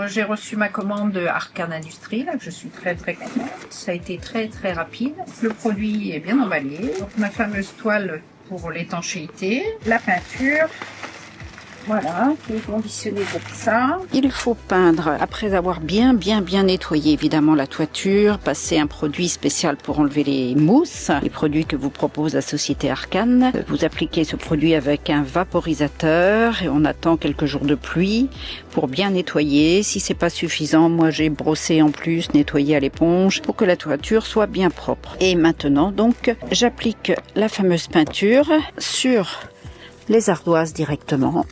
j'ai reçu ma commande de Arcane Industrie, là, je suis très contente. Ça a été très rapide. Le produit est bien emballé. Donc ma fameuse toile pour l'étanchéité, la peinture. Voilà, qui est conditionnée pour ça. Il faut peindre après avoir bien nettoyé évidemment la toiture, passer un produit spécial pour enlever les mousses, les produits que vous propose la société Arcane. Vous appliquez ce produit avec un vaporisateur et on attend quelques jours de pluie pour bien nettoyer. Si c'est pas suffisant, moi j'ai brossé en plus, nettoyé à l'éponge pour que la toiture soit bien propre. Et maintenant donc j'applique la fameuse peinture sur les ardoises directement.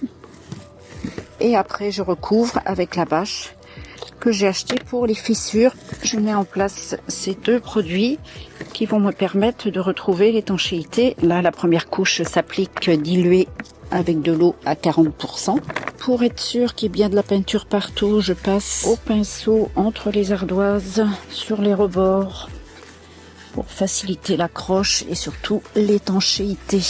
Et après, je recouvre avec la bâche que j'ai acheté pour les fissures. Je mets en place ces deux produits qui vont me permettre de retrouver l'étanchéité. Là, la première couche s'applique diluée avec de l'eau à 40%. Pour être sûr qu'il y ait bien de la peinture partout, je passe au pinceau entre les ardoises, sur les rebords, pour faciliter l'accroche et surtout l'étanchéité.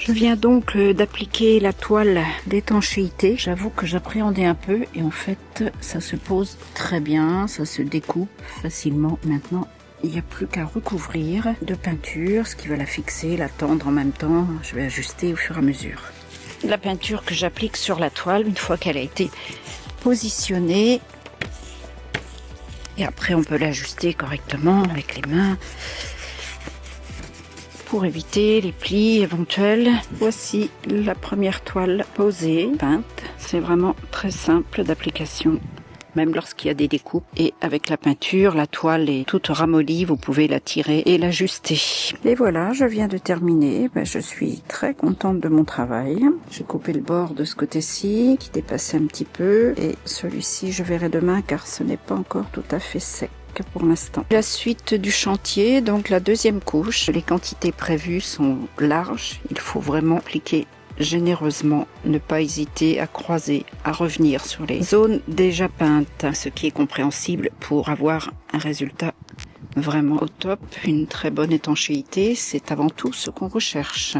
Je viens donc d'appliquer la toile d'étanchéité. J'avoue que j'appréhendais un peu et en fait ça se pose très bien, ça se découpe facilement. Maintenant il n'y a plus qu'à recouvrir de peinture, ce qui va la fixer, la tendre en même temps. Je vais ajuster au fur et à mesure. La peinture que j'applique sur la toile, une fois qu'elle a été positionnée, et après on peut l'ajuster correctement avec les mains pour éviter les plis éventuels. Voici la première toile posée, peinte. C'est vraiment très simple d'application, même lorsqu'il y a des découpes. Et avec la peinture, la toile est toute ramollie, vous pouvez la tirer et l'ajuster. Et voilà, je viens de terminer. Je suis très contente de mon travail. J'ai coupé le bord de ce côté-ci, qui dépassait un petit peu. Et celui-ci, je verrai demain, car ce n'est pas encore tout à fait sec pour l'instant. La suite du chantier, donc la deuxième couche. Les quantités prévues sont larges. Il faut vraiment appliquer généreusement, ne pas hésiter à croiser, à revenir sur les zones déjà peintes, ce qui est compréhensible pour avoir un résultat vraiment au top. Une très bonne étanchéité, c'est avant tout ce qu'on recherche.